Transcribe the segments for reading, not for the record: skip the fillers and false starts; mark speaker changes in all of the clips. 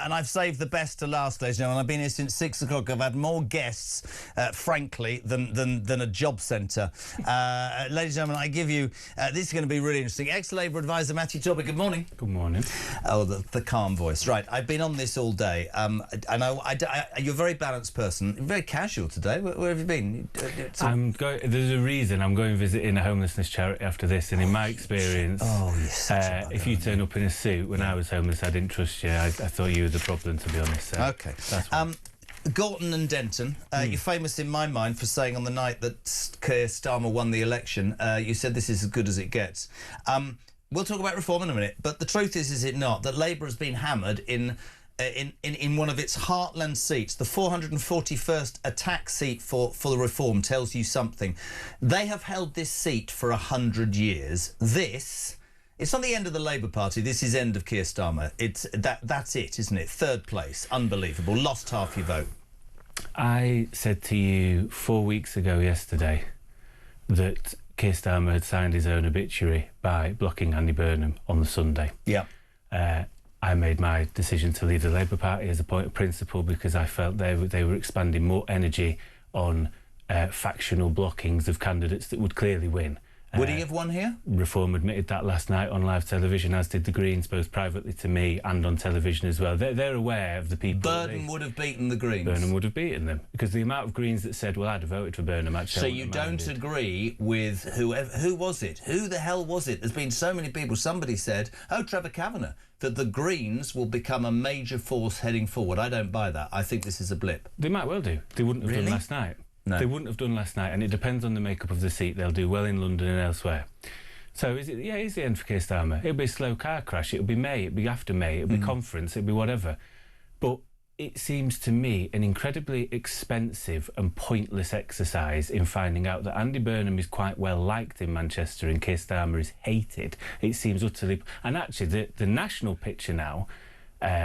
Speaker 1: and I've saved the best to last, ladies and gentlemen. I've been here since 6 o'clock. I've had more guests, frankly, than a job centre. Ladies and gentlemen, I give you... this is going to be really interesting. Ex-Labour advisor Matthew Torbitt, good morning.
Speaker 2: Good morning.
Speaker 1: Oh, the calm voice. Right, I've been on this all day. And you're a very balanced person. Very casual today. Where have you been?
Speaker 2: There's a reason I'm going visiting a homelessness charity after this, and in my experience, if you turn up in a suit when I was homeless, I didn't trust you. I thought you were the problem, to be honest. So
Speaker 1: OK. Gorton and Denton, you're famous in my mind for saying on the night that Keir Starmer won the election, you said this is as good as it gets. We'll talk about reform in a minute, but the truth is it not, that Labour has been hammered in one of its heartland seats. The 441st attack seat for the reform tells you something. They have held this seat for 100 years. It's not the end of the Labour Party. This is end of Keir Starmer. That's it, isn't it? Third place. Unbelievable. Lost half your vote.
Speaker 2: I said to you 4 weeks ago yesterday that Keir Starmer had signed his own obituary by blocking Andy Burnham on the Sunday.
Speaker 1: Yeah.
Speaker 2: I made my decision to leave the Labour Party as a point of principle because I felt they were expanding more energy on factional blockings of candidates that would clearly win.
Speaker 1: Would he have won here?
Speaker 2: Reform admitted that last night on live television, as did the Greens, both privately to me and on television as well. They're aware of the people.
Speaker 1: Burnham would have beaten the Greens.
Speaker 2: Burnham would have beaten them because the amount of Greens that said, "Well, I'd have voted for Burnham." Actually,
Speaker 1: so you don't agree with whoever? Who was it? Who the hell was it? There's been so many people. Somebody said, "Oh, Trevor Kavanagh," that the Greens will become a major force heading forward. I don't buy that. I think this is a blip.
Speaker 2: They might well do. They wouldn't have done last night.
Speaker 1: No.
Speaker 2: They wouldn't have done last night, and it depends on the makeup of the seat. They'll do well in London and elsewhere. So is it? Yeah, it's the end for Keir Starmer. It'll be a slow car crash. It'll be May. It'll be after May. It'll be conference. It'll be whatever. But it seems to me an incredibly expensive and pointless exercise in finding out that Andy Burnham is quite well liked in Manchester and Keir Starmer is hated. It seems utterly... And actually, the national picture now,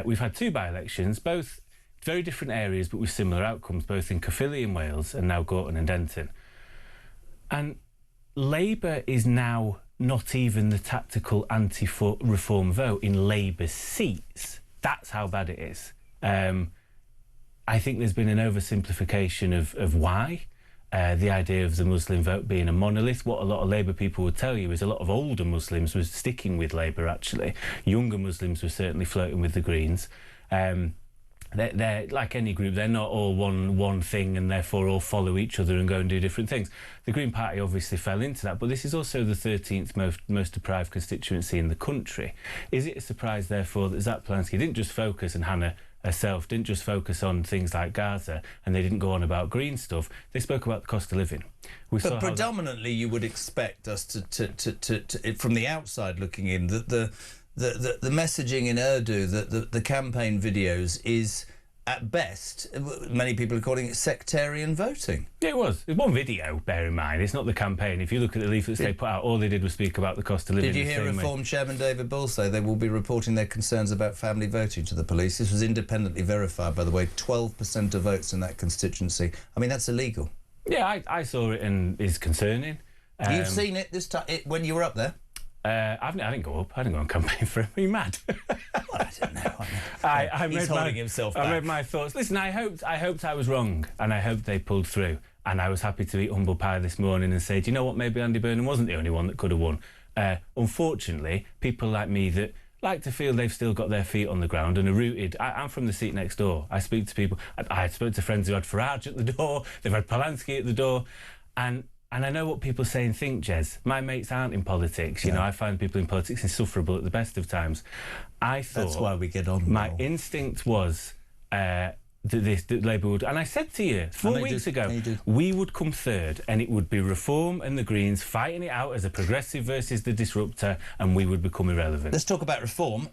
Speaker 2: we've had two by-elections, both very different areas but with similar outcomes, both in Caerphilly in Wales and now Gorton and Denton. And Labour is now not even the tactical anti-reform vote in Labour's seats. That's how bad it is. I think there's been an oversimplification of why. The idea of the Muslim vote being a monolith. What a lot of Labour people would tell you is a lot of older Muslims were sticking with Labour, actually. Younger Muslims were certainly flirting with the Greens. They're like any group, they're not all one thing and therefore all follow each other and go and do different things. The Green Party obviously fell into that, but this is also the 13th most deprived constituency in the country. Is it a surprise, therefore, that Zack Polanski didn't just focus, and Hannah herself didn't just focus on things like Gaza, and they didn't go on about green stuff? They spoke about the cost of living.
Speaker 1: But predominantly you would expect us to from the outside looking in, that the messaging in Urdu, the campaign videos, is at best, many people are calling it sectarian voting.
Speaker 2: Yeah, it was. It's one video, bear in mind. It's not the campaign. If you look at the leaflets they put out, all they did was speak about the cost of living.
Speaker 1: Did you hear Reform Chairman David Bull say they will be reporting their concerns about family voting to the police? This was independently verified, by the way. 12% of votes in that constituency. I mean, that's illegal.
Speaker 2: Yeah, I saw it and it's concerning.
Speaker 1: You've seen it this time when you were up there?
Speaker 2: I didn't go up. I didn't go on campaign for him. Are you mad?
Speaker 1: Well, I don't know.
Speaker 2: He's
Speaker 1: holding himself back.
Speaker 2: I read my thoughts. Listen, I hoped I was wrong, and I hoped they pulled through. And I was happy to eat humble pie this morning and say, do you know what? Maybe Andy Burnham wasn't the only one that could have won. Unfortunately, people like me that like to feel they've still got their feet on the ground and are rooted. I'm from the seat next door. I speak to people. I spoke to friends who had Farage at the door. They've had Polanski at the door, and I know what people say and think, Jez. My mates aren't in politics. You know, I find people in politics insufferable at the best of times. I thought...
Speaker 1: That's why we get on.
Speaker 2: My instinct was that Labour would... And I said to you 4 weeks ago, we would come third and it would be Reform and the Greens fighting it out as a progressive versus the disruptor, and we would become irrelevant. Let's
Speaker 1: talk about Reform.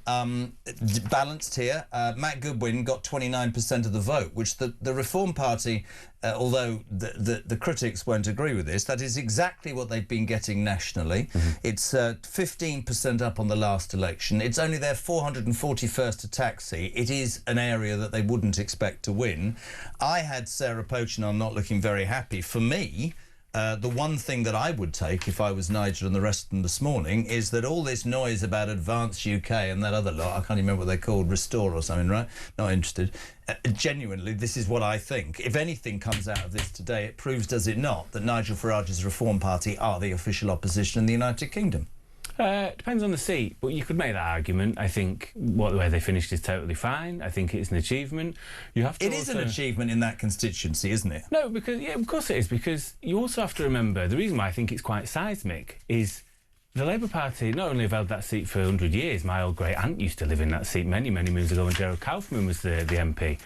Speaker 1: Balanced here. Matt Goodwin got 29% of the vote, which the Reform Party... although the critics won't agree with this, that is exactly what they've been getting nationally. It's 15% up on the last election. It's only their 441st attack seat. It is an area that they wouldn't expect to win. I had Sarah Pochon on not looking very happy. For me, the one thing that I would take if I was Nigel and the rest of them this morning is that all this noise about Advance UK and that other lot, I can't remember what they're called, Restore or something, right? Not interested. Genuinely, this is what I think. If anything comes out of this today, it proves, does it not, that Nigel Farage's Reform Party are the official opposition in the United Kingdom?
Speaker 2: Depends on the seat, but you could make that argument. I think the way they finished is totally fine. I think it's an achievement. You have to.
Speaker 1: It is an achievement in that constituency, isn't it?
Speaker 2: No, because of course it is. Because you also have to remember the reason why I think it's quite seismic is the Labour Party not only have held that seat for 100 years. My old great aunt used to live in that seat many moons ago when Gerald Kaufman was the MP.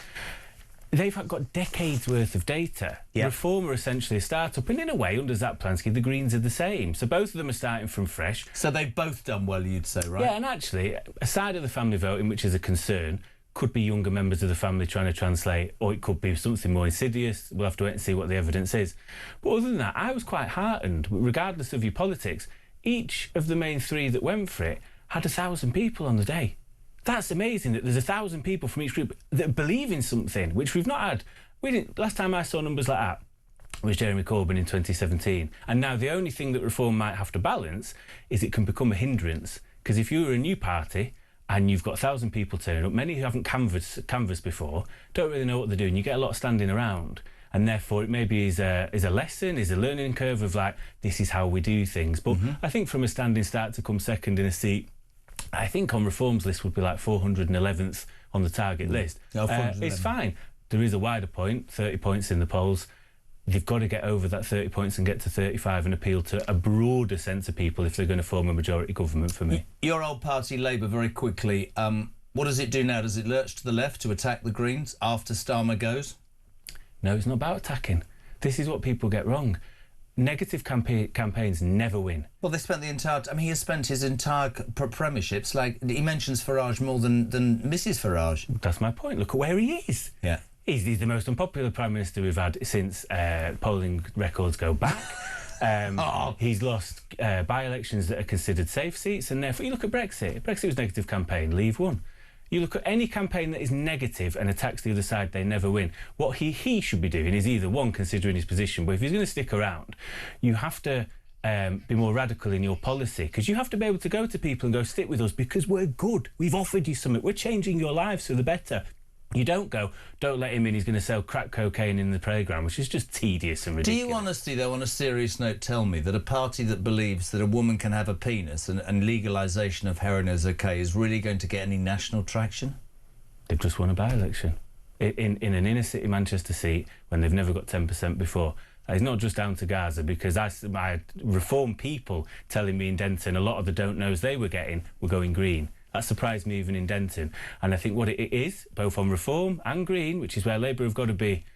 Speaker 2: They've got decades worth of data.
Speaker 1: Yep.
Speaker 2: Reform are essentially a start-up, and in a way, under Zack Polanski, the Greens are the same. So both of them are starting from fresh.
Speaker 1: So they've both done well, you'd say, right?
Speaker 2: Yeah, and actually, a side of the family voting, which is a concern, could be younger members of the family trying to translate, or it could be something more insidious. We'll have to wait and see what the evidence is. But other than that, I was quite heartened. Regardless of your politics, each of the main three that went for it had 1,000 people on the day. That's amazing that there's 1,000 people from each group that believe in something, which we've not had. Last time I saw numbers like that was Jeremy Corbyn in 2017. And now the only thing that Reform might have to balance is it can become a hindrance. Because if you're a new party and you've got 1,000 people turning up, many who haven't canvassed before, don't really know what they're doing, you get a lot of standing around. And therefore it maybe is a lesson, is a learning curve of like, this is how we do things. But I think from a standing start to come second in a seat, I think on Reform's list would be like 411th on the target list. It's fine. There is a wider point, 30 points in the polls. They've got to get over that 30 points and get to 35 and appeal to a broader sense of people if they're going to form a majority government for me.
Speaker 1: Your old party, Labour, very quickly, what does it do now? Does it lurch to the left to attack the Greens after Starmer goes?
Speaker 2: No, it's not about attacking. This is what people get wrong. Negative campaigns never win.
Speaker 1: Well, they spent the entire... I mean, he has spent his entire premierships, like, he mentions Farage more than Mrs Farage.
Speaker 2: That's my point. Look at where he is.
Speaker 1: Yeah.
Speaker 2: He's the most unpopular Prime Minister we've had since polling records go back. He's lost by-elections that are considered safe seats, and therefore... You look at Brexit. Brexit was a negative campaign. Leave one. You look at any campaign that is negative and attacks the other side, they never win. What he should be doing is either, one, considering his position, but if he's going to stick around, you have to be more radical in your policy, because you have to be able to go to people and go, stick with us because we're good. We've offered you something. We're changing your lives for the better. You don't go, don't let him in, he's going to sell crack cocaine in the playground, which is just tedious and ridiculous.
Speaker 1: Do you honestly, though, on a serious note, tell me that a party that believes that a woman can have a penis and legalisation of heroin is okay is really going to get any national traction?
Speaker 2: They've just won a by-election in an inner-city Manchester seat when they've never got 10% before. It's not just down to Gaza, because my Reform people telling me in Denton a lot of the don't-knows they were getting were going Green. That surprised me even in Denton. And I think what it is, both on Reform and Green, which is where Labour have got to be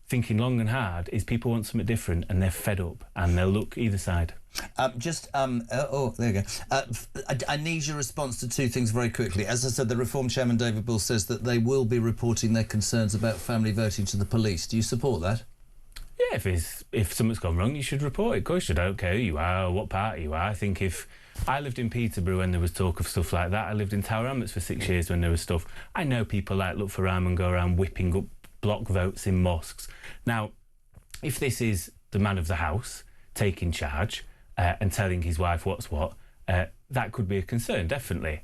Speaker 2: thinking long and hard, is people want something different and they're fed up and they'll look either side.
Speaker 1: There you go. I need your response to two things very quickly. As I said, the Reform chairman, David Bull, says that they will be reporting their concerns about family voting to the police. Do you support that?
Speaker 2: Yeah, if something's gone wrong, you should report it. Of course, you don't care who you are or what party you are. I think if I lived in Peterborough when there was talk of stuff like that. I lived in Tower Hamlets for 6 years when there was stuff. I know people like Look for Ram and go around whipping up block votes in mosques. Now, if this is the man of the house taking charge and telling his wife what's what, that could be a concern, definitely.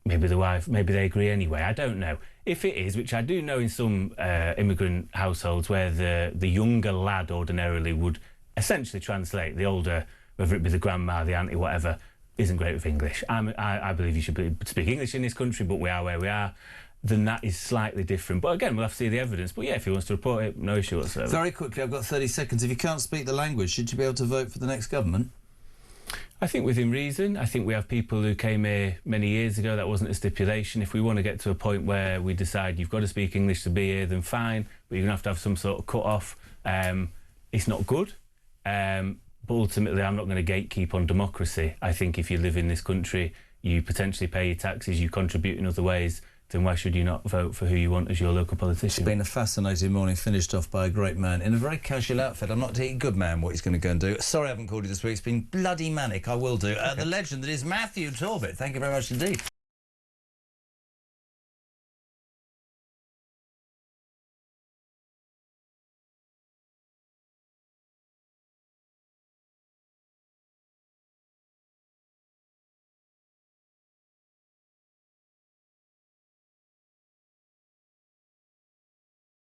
Speaker 2: Maybe the wife, maybe they agree anyway, I don't know. If it is, which I do know in some immigrant households where the younger lad ordinarily would essentially translate, the older, whether it be the grandma, the auntie, whatever, isn't great with English. I believe you should speak English in this country, but we are where we are. Then that is slightly different. But again, we'll have to see the evidence. But yeah, if he wants to report it, no issue whatsoever.
Speaker 1: Very quickly, I've got 30 seconds. If you can't speak the language, should you be able to vote for the next government?
Speaker 2: I think within reason. I think we have people who came here many years ago. That wasn't a stipulation. If we want to get to a point where we decide you've got to speak English to be here, then fine. But you're going to have some sort of cut-off. It's not good. But ultimately, I'm not going to gatekeep on democracy. I think if you live in this country, you potentially pay your taxes, you contribute in other ways, then why should you not vote for who you want as your local politician?
Speaker 1: It's been a fascinating morning, finished off by a great man in a very casual outfit. I'm not a good man what he's going to go and do. Sorry I haven't called you this week. It's been bloody manic. I will do. The legend that is Matthew Torbitt. Thank you very much indeed.